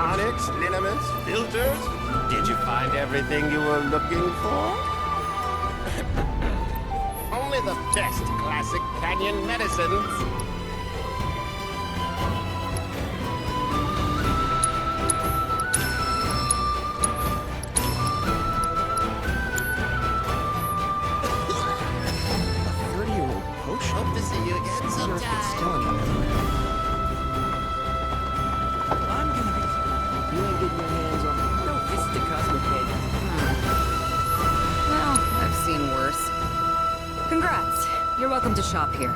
tonics, liniments, filters? Did you find everything you were looking for? Only the best classic canyon medicines. Hope to see you again sometime. I'm gonna be... You ain't getting your hands on me. No, this is the Cosmic Canyon. Well, I've seen worse. Congrats. You're welcome to shop here.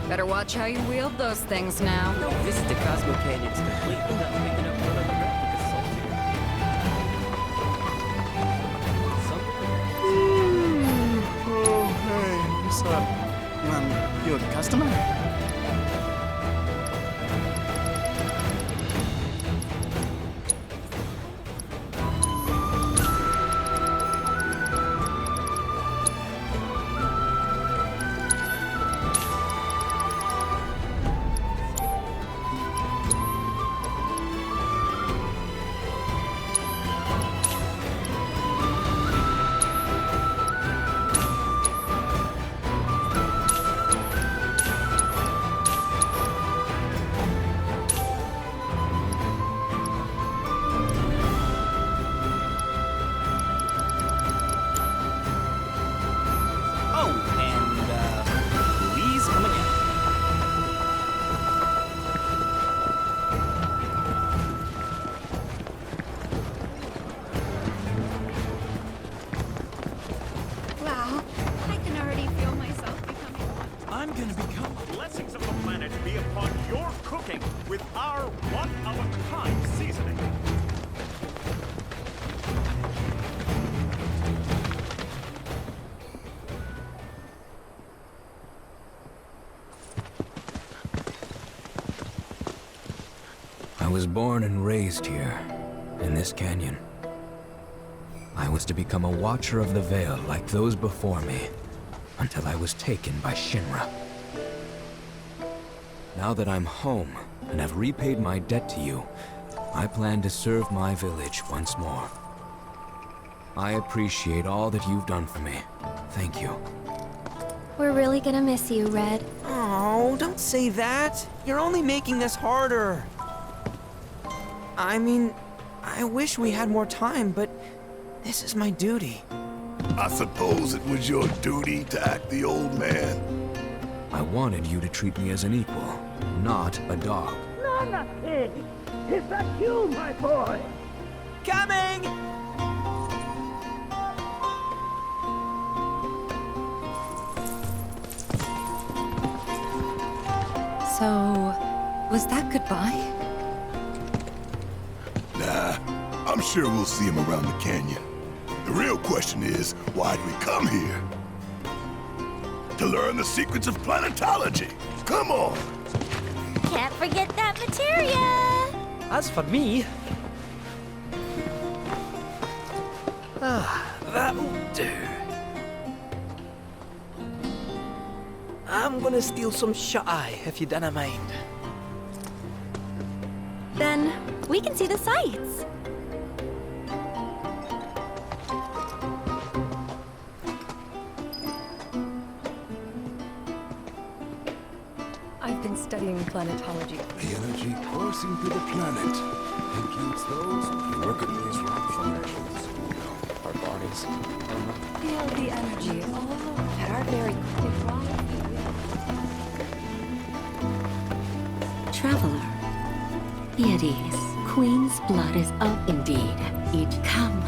Better watch how you wield those things now. No, this is the Cosmic Canyon. It's completely not picking up one of the replica salt here. Oh, hey, what's up? You a customer? Wow, I can already feel myself becoming one. I'm gonna become... Blessings of the planet be upon your cooking with our one-of-a-kind seasoning. I was born and raised here, in this canyon. I was to become a watcher of the Vale like those before me, until I was taken by Shinra. Now that I'm home and have repaid my debt to you, I plan to serve my village once more. I appreciate all that you've done for me. Thank you. We're really gonna miss you, Red. Oh, don't say that. You're only making this harder. I mean, I wish we had more time, but this is my duty. I suppose it was your duty to act the old man. I wanted you to treat me as an equal, not a dog. Not a pig! It's a you, my boy! Coming! So, was that goodbye? Nah, I'm sure we'll see him around the canyon. The real question is, why'd we come here? To learn the secrets of planetology. Come on! Can't forget that materia! As for me... that'll do. I'm gonna steal some shut-eye, if you don't mind. Then we can see the sights. I've been studying planetology. The energy coursing through the planet includes those who work at these rock formations. Our bodies. Feel the energy all at our very core. Traveler, be at ease. Queen's blood is up indeed. Each come.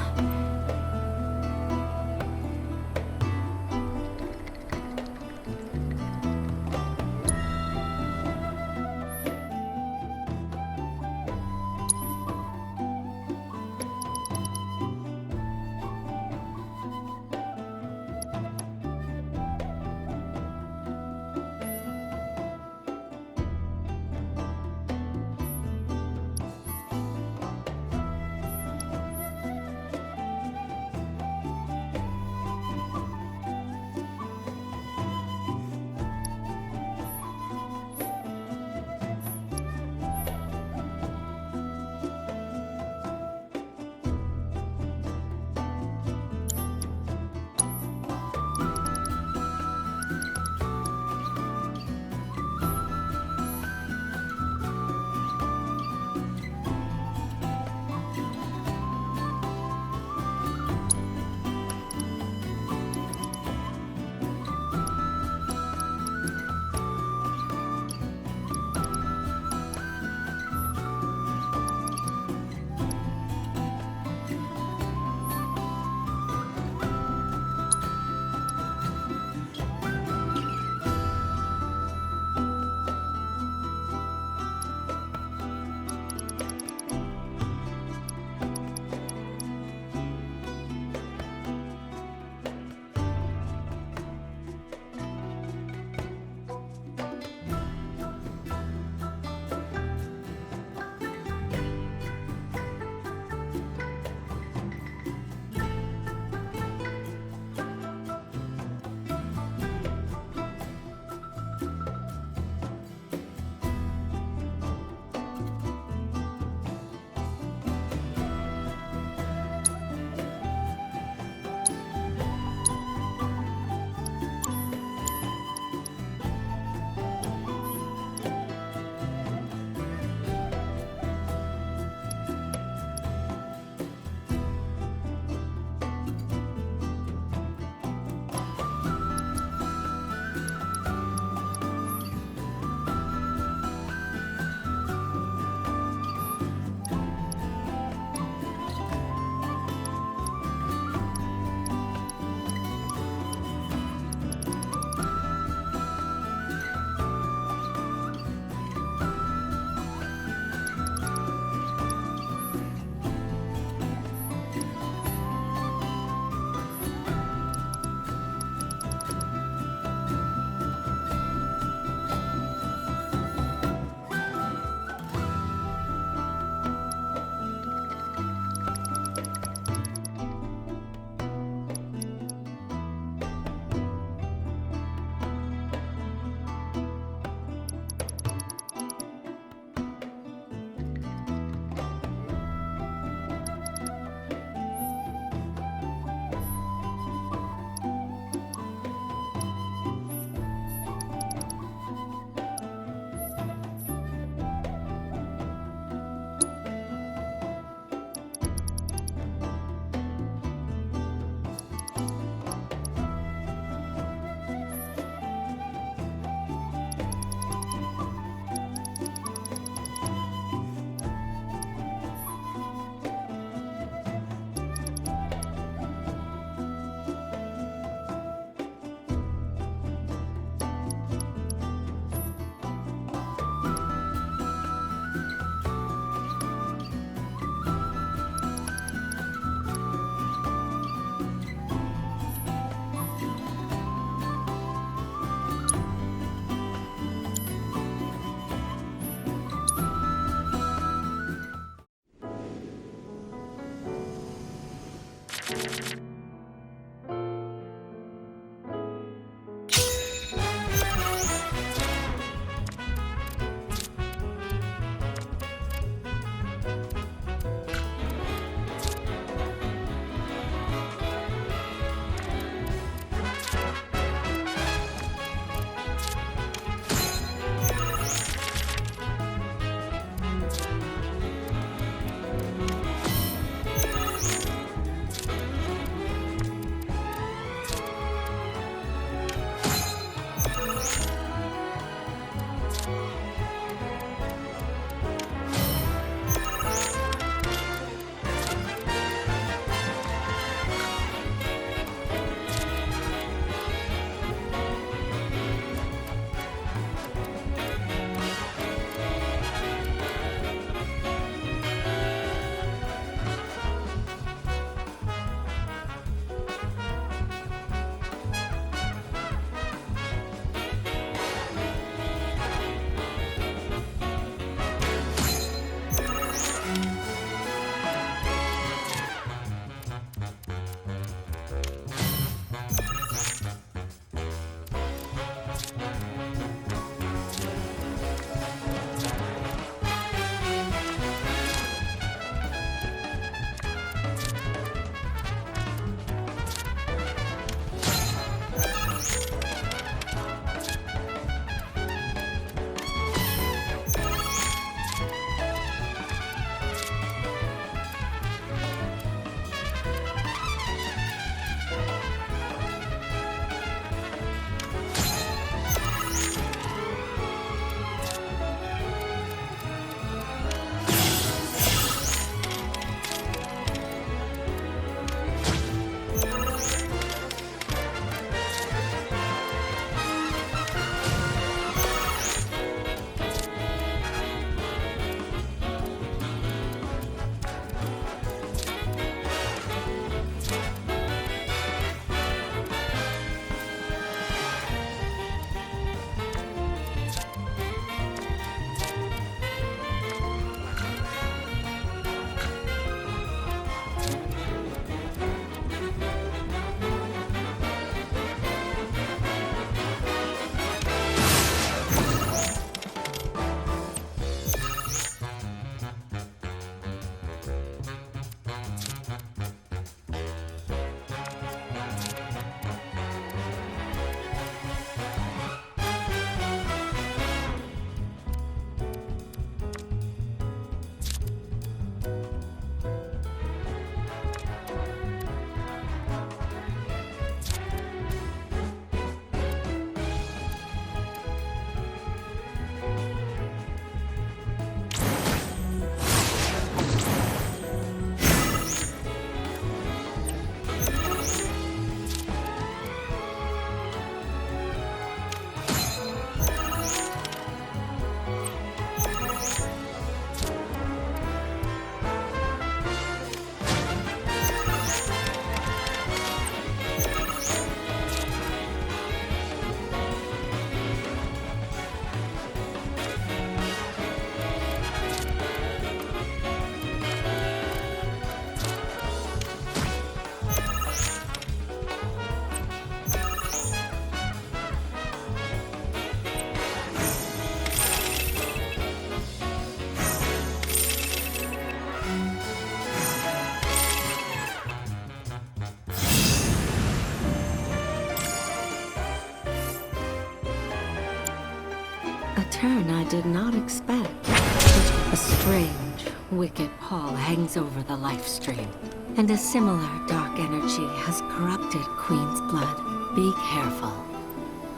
turn I did not expect. A strange, wicked pall hangs over the life stream, and a similar dark energy has corrupted Queen's blood. Be careful.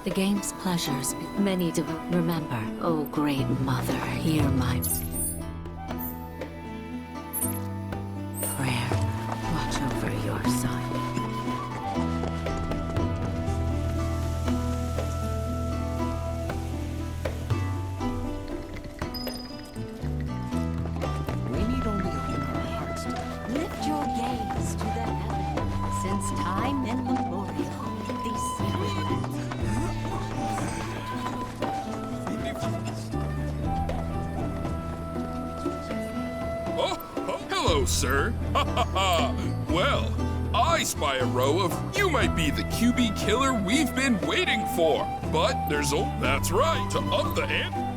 The game's pleasures, many do remember. Oh, great mother, hear my prayer. Watch over your son. We need only open our hearts to lift your gaze to the heavens. Since time immemorial, these secret lands. Oh, hello, sir. Ha ha ha. Well, twice by a row of you might be the QB killer we've been waiting for. But there's that's right, to up the ante.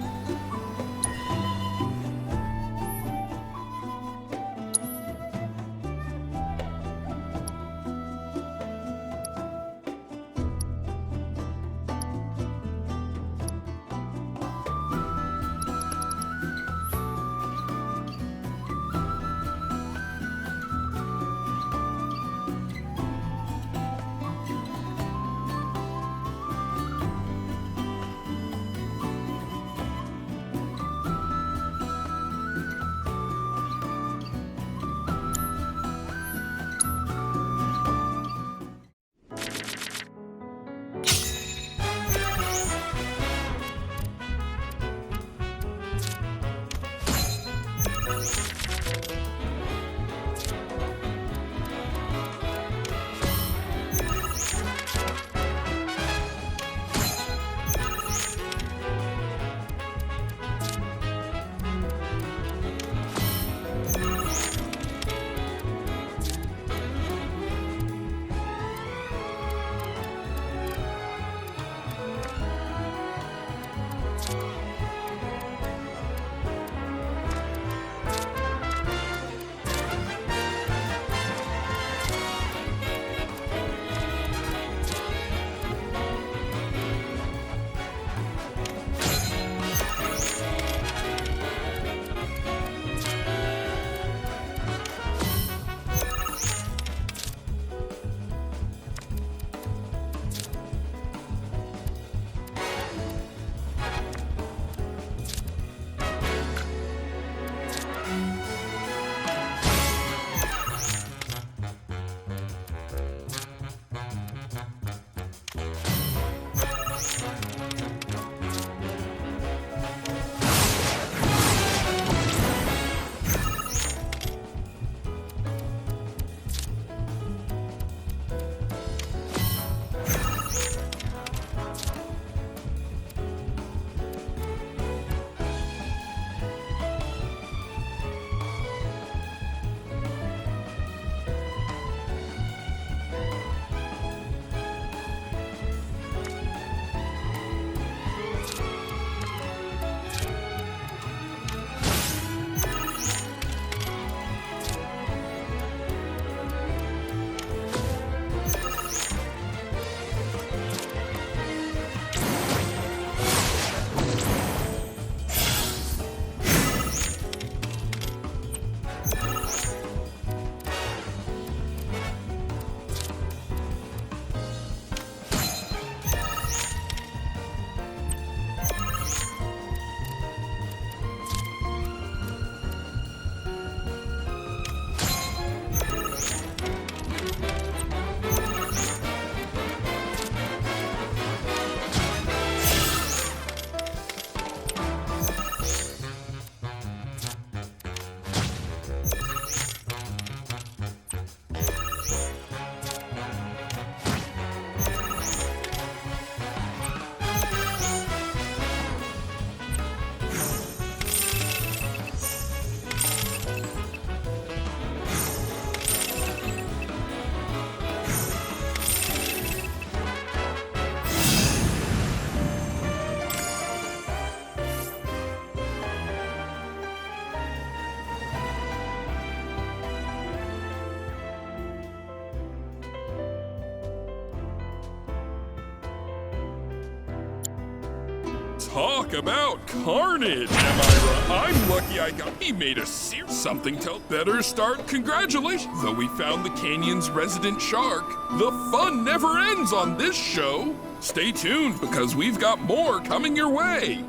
Talk about carnage, am I right? I'm lucky he made a something to better start. Congratulations! Though we found the canyon's resident shark, the fun never ends on this show. Stay tuned because we've got more coming your way.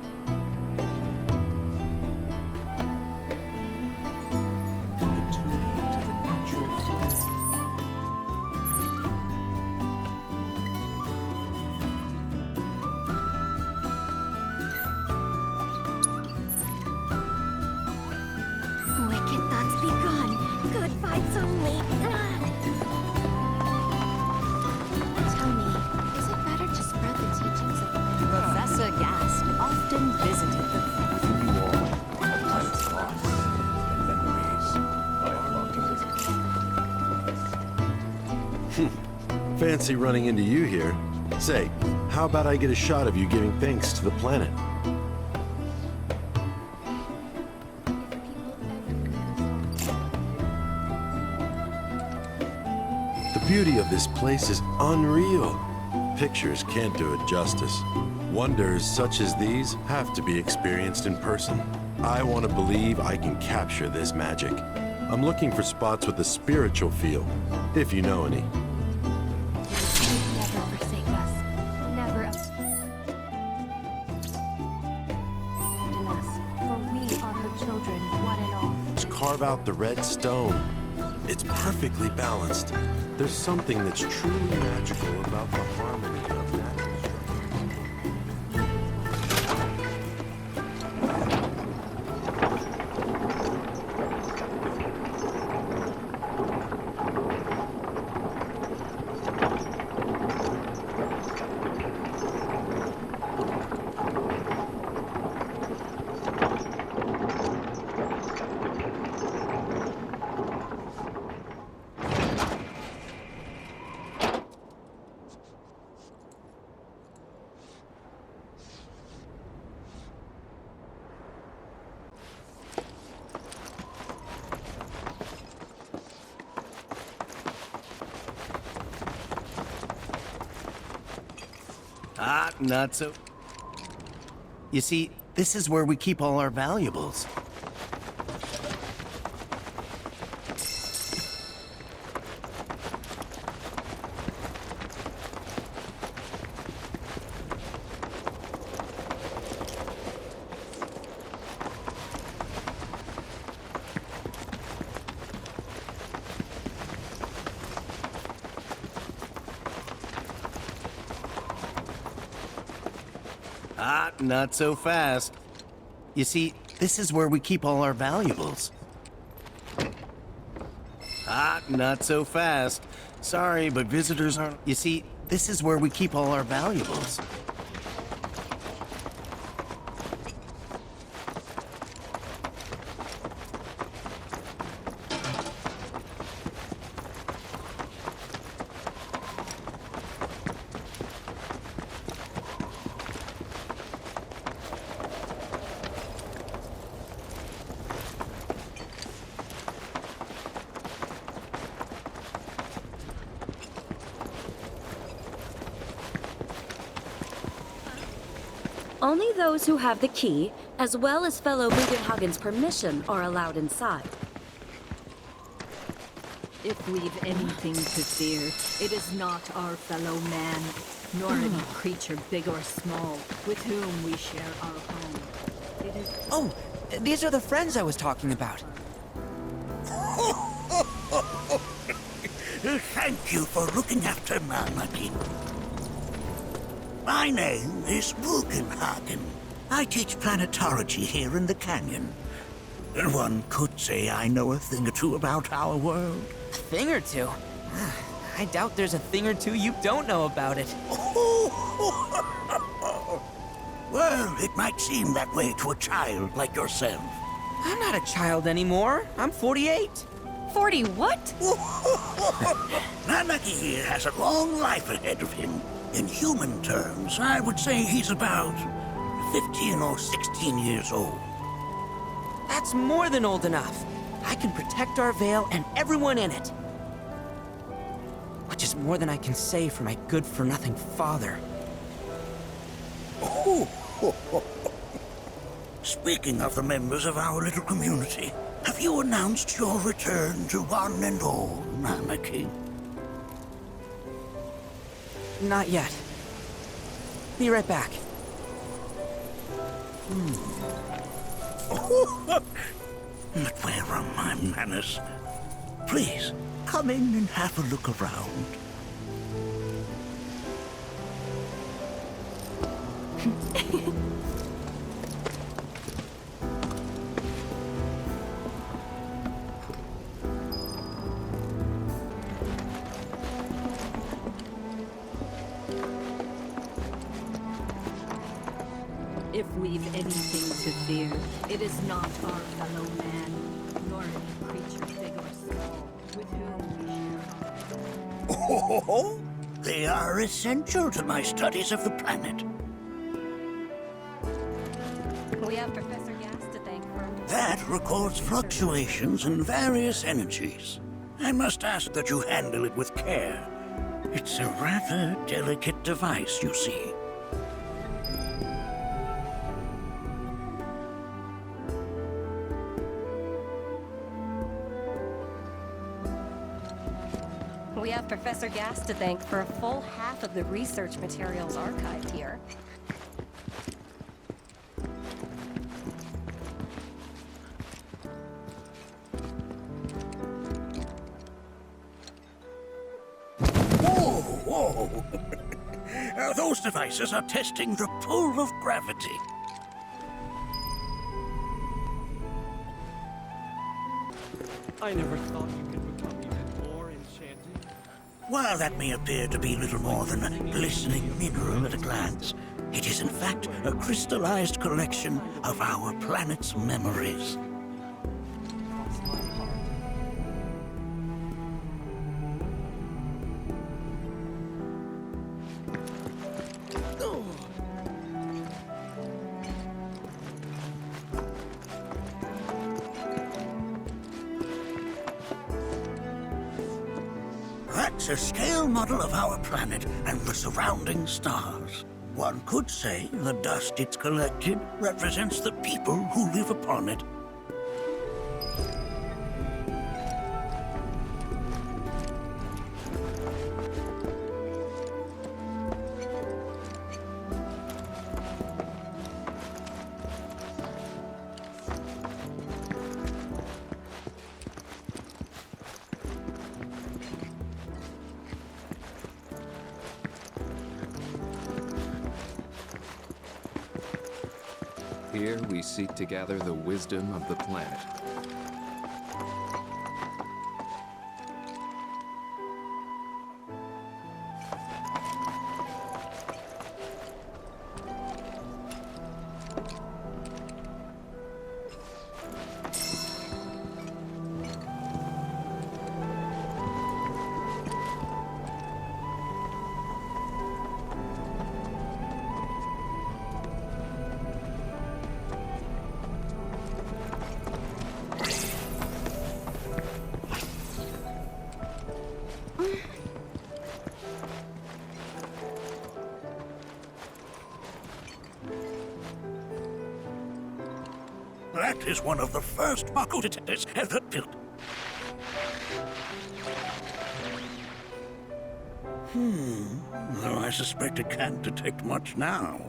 Fancy running into you here. Say, how about I get a shot of you giving thanks to the planet? The beauty of this place is unreal. Pictures can't do it justice. Wonders such as these have to be experienced in person. I want to believe I can capture this magic. I'm looking for spots with a spiritual feel, if you know any. Never forsake us. Never abandon us. For we are her children, one and all. Just carve out the red stone. It's perfectly balanced. There's something that's truly magical about the harmony of natural Not so. You see, this is where we keep all our valuables. Not so fast. You see, this is where we keep all our valuables. Not so fast. Sorry, but visitors aren't... You see, this is where we keep all our valuables. Only those who have the key, as well as fellow Bugenhagen's permission, are allowed inside. If we've anything to fear, it is not our fellow man, nor any creature big or small, with whom we share our home. It is... Oh, these are the friends I was talking about. Thank you for looking after Malmakin. My name is Bugenhagen. I teach planetology here in the canyon. One could say I know a thing or two about our world. A thing or two? I doubt there's a thing or two you don't know about it. Well, it might seem that way to a child like yourself. I'm not a child anymore. I'm 48. 40 what? Nanaki here has a long life ahead of him. In human terms, I would say he's about 15 or 16 years old. That's more than old enough. I can protect our Vale and everyone in it. Which is more than I can say for my good-for-nothing father. Speaking of the members of our little community, have you announced your return to one and all, Nanaki? Not yet. Be right back. But where are my manners? Please, come in and have a look around. If we've anything to fear, it is not our fellow man, nor any creature big or small, with whom we share our Oh, they are essential to my studies of the planet. We have Professor Gas to thank for... That records fluctuations in various energies. I must ask that you handle it with care. It's a rather delicate device, you see. We have Professor Gas to thank for a full half of the research materials archived here. Whoa! Those devices are testing the pull of gravity. I never thought you could become even more enchanting. While that may appear to be little more than a glistening mineral at a glance, it is in fact a crystallized collection of our planet's memories. That's a scale model of our planet and the surrounding stars. One could say the dust it's collected represents the people who live upon it. Here we seek to gather the wisdom of the planet. That is one of the first Mako detectors ever built. Though I suspect it can't detect much now.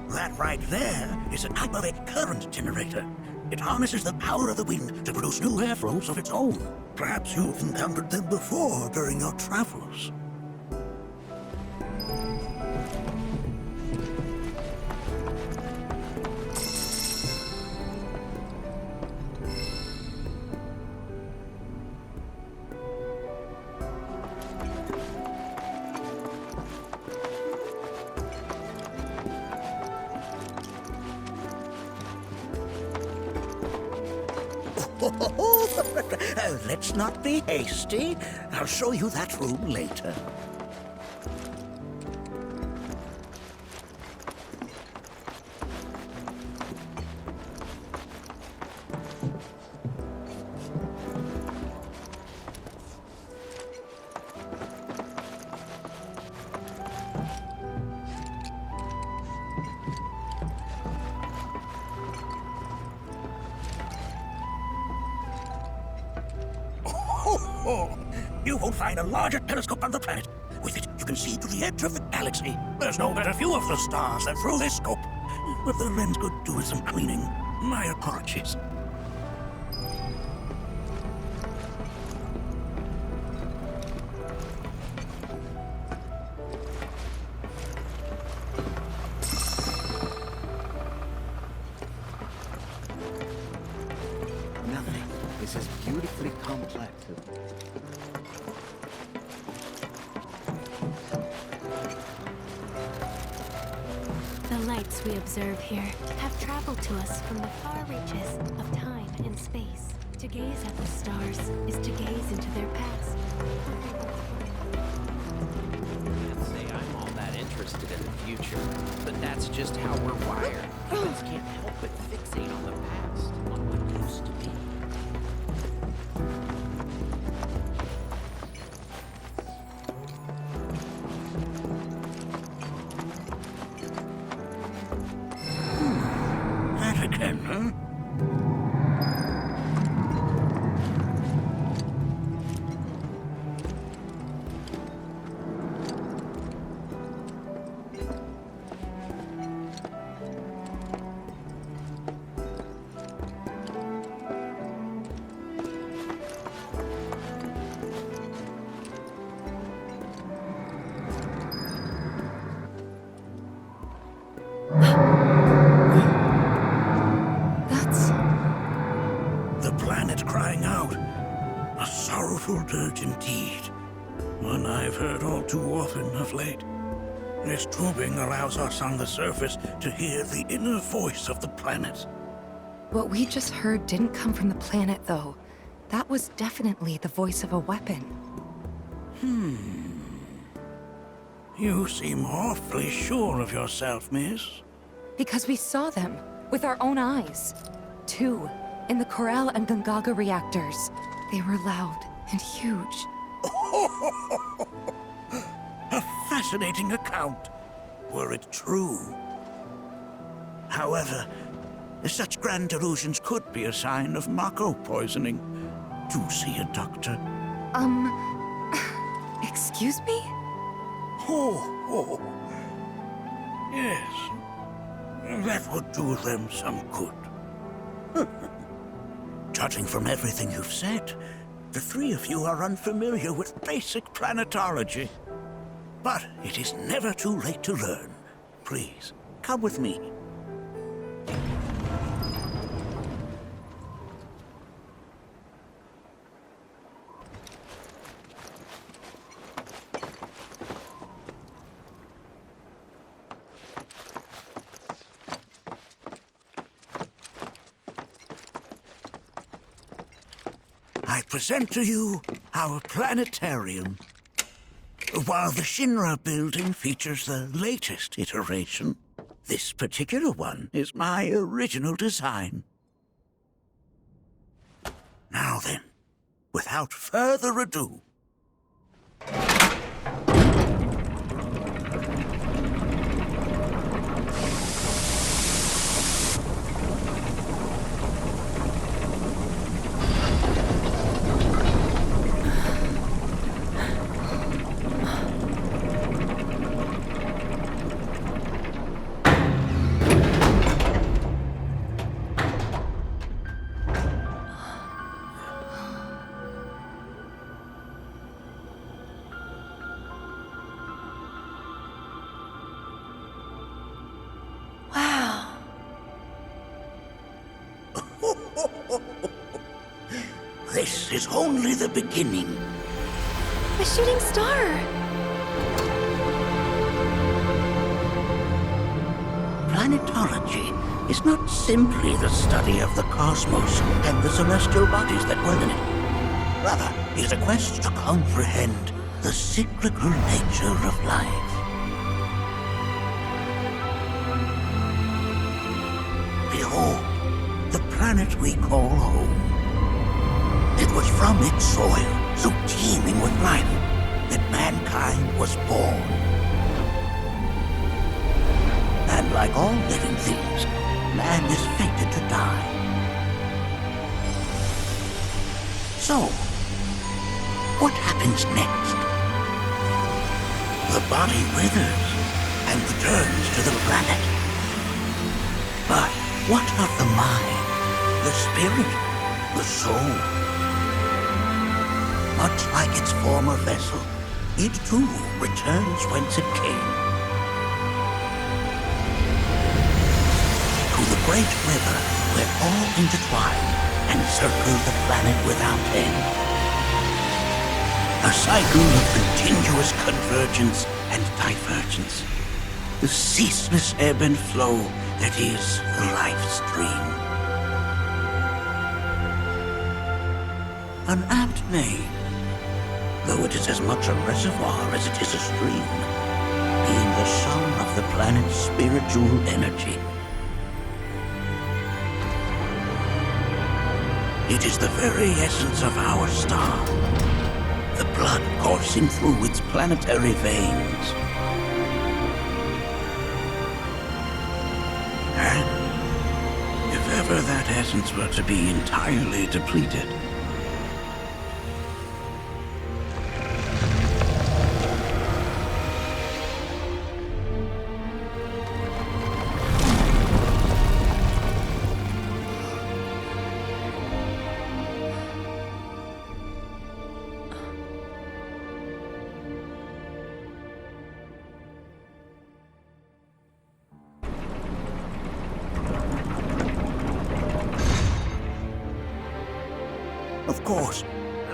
That right there is an hyperbaric current generator. It harnesses the power of the wind to produce new airflows of its own. Perhaps you've encountered them before during your travels. Let's not be hasty. I'll show you that room later. You won't find a larger telescope on the planet. With it, you can see to the edge of the galaxy. There's no better view of the stars than through this scope. But the lens could do with some cleaning. My apologies. beautifully complex. The lights we observe here have traveled to us from the far reaches of time and space. To gaze at the stars is to gaze into their past. Can't say I'm all that interested in the future, but that's just how we're wired. Humans can't help but fixate on the past, on what used to be. That again, huh? That's... The planet crying out. A sorrowful dirge indeed. One I've heard all too often of late. This tubing allows us on the surface to hear the inner voice of the planet. What we just heard didn't come from the planet, though. That was definitely the voice of a weapon. You seem awfully sure of yourself, miss. Because we saw them, with our own eyes. 2, in the Corel and Gungaga reactors. They were loud and huge. A fascinating account, were it true. However, such grand delusions could be a sign of Mako poisoning. Do see a doctor. Excuse me? Oh. Yes. That would do them some good. Judging from everything you've said, the three of you are unfamiliar with basic planetology. But it is never too late to learn. Please, come with me. I present to you our planetarium. While the Shinra building features the latest iteration, this particular one is my original design. Now then, without further ado, this is only the beginning. A shooting star! Planetology is not simply the study of the cosmos and the celestial bodies that dwell in it. Rather, it is a quest to comprehend the cyclical nature of life. Behold, the planet we call home. It was from its soil, so teeming with life, that mankind was born. And like all living things, man is fated to die. So, what happens next? The body withers and returns to the planet. But what of the mind, the spirit, the soul? Much like its former vessel, it too returns whence it came. To the great river where all intertwine encircle the planet without end. A cycle of continuous convergence and divergence. The ceaseless ebb and flow that is the life stream. An apt name, though it is as much a reservoir as it is a stream, being the sum of the planet's spiritual energy. It is the very essence of our star, the blood coursing through its planetary veins. And if ever that essence were to be entirely depleted, of course,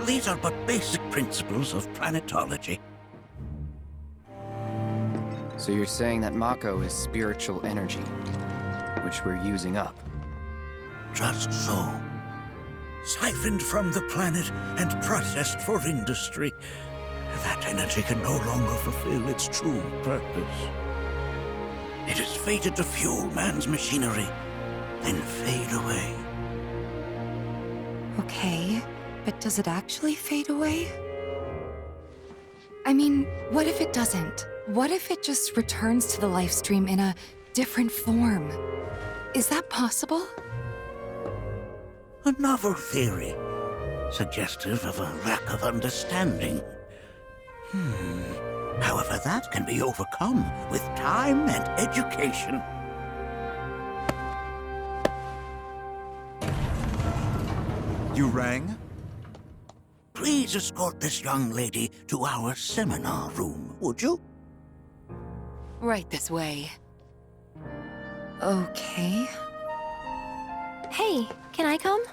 these are but basic principles of planetology. So you're saying that Mako is spiritual energy, which we're using up? Just so. Siphoned from the planet and processed for industry, that energy can no longer fulfill its true purpose. It is fated to fuel man's machinery, then fade away. Okay, but does it actually fade away? I mean, what if it doesn't? What if it just returns to the life stream in a different form? Is that possible? A novel theory, suggestive of a lack of understanding. However, that can be overcome with time and education. You rang? Please escort this young lady to our seminar room, would you? Right this way. Okay. Hey, can I come?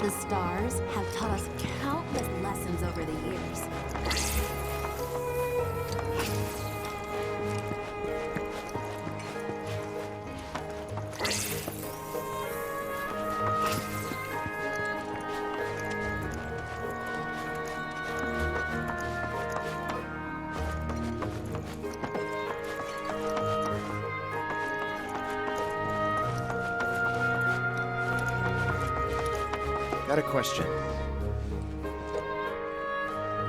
The stars have taught us countless lessons over the years. Got a question.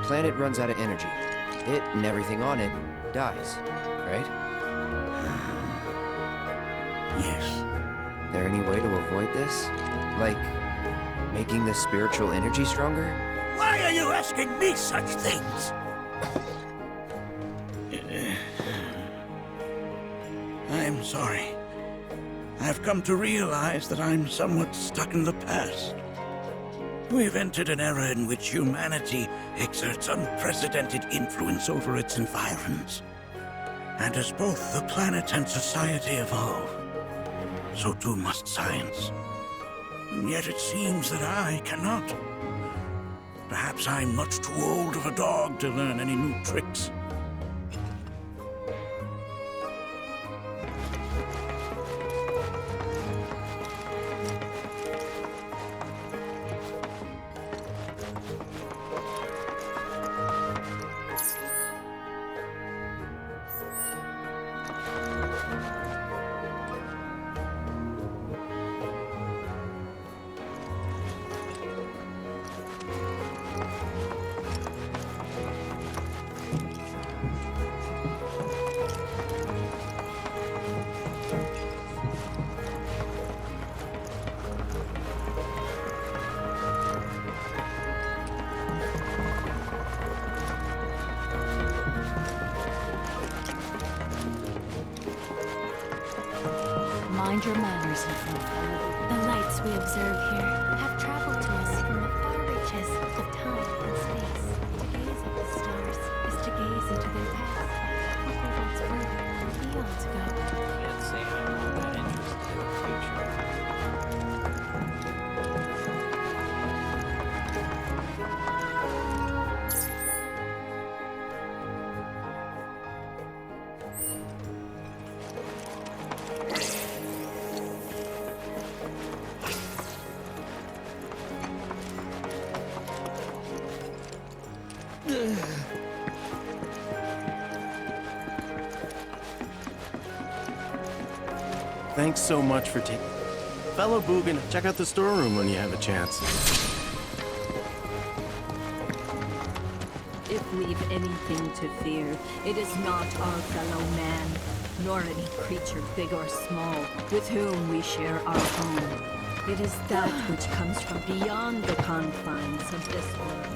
Planet runs out of energy. It and everything on it dies, right? Yes. There any way to avoid this? Like, making the spiritual energy stronger? Why are you asking me such things? I'm sorry. I've come to realize that I'm somewhat stuck in the past. We've entered an era in which humanity exerts unprecedented influence over its environs. And as both the planet and society evolve, so too must science. And yet it seems that I cannot. Perhaps I'm much too old of a dog to learn any new tricks. mind your manners, little fellow. The lights we observe here have traveled to us from the far reaches of time and space. To gaze at the stars is to gaze into their past. What they once were, eons ago. Can't say I'm all that interested in the future. Thanks so much for taking... Fellow Boogan, check out the storeroom when you have a chance. If we've anything to fear, it is not our fellow man, nor any creature big or small, with whom we share our home. It is that which comes from beyond the confines of this world.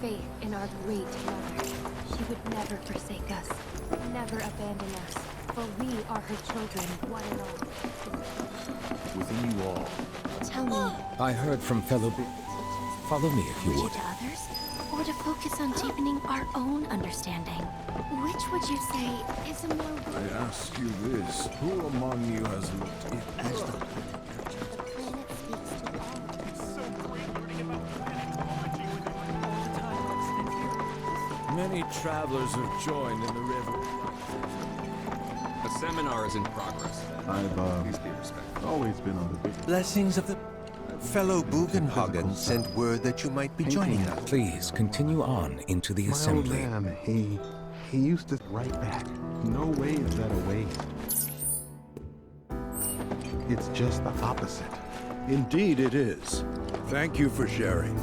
faith in our great mother. She would never forsake us, never abandon us, for we are her children, one and all. Within you all. Tell me, I heard from fellow... Follow me if you preach would. it to others, or to focus on deepening our own understanding? Which would you say is a more... I ask you this, who among you has looked as the planet speaks to all. It's so great learning about planetology with you all the time I've spent here. Many travelers have joined in the river. The seminar is in progress. I've always been on the big... Blessings of the... Fellow Bugenhagen sent word that you might be joining us. Please continue on into the assembly. My old man, he used to write back. No way is that a way. It's just the opposite. Indeed it is. Thank you for sharing.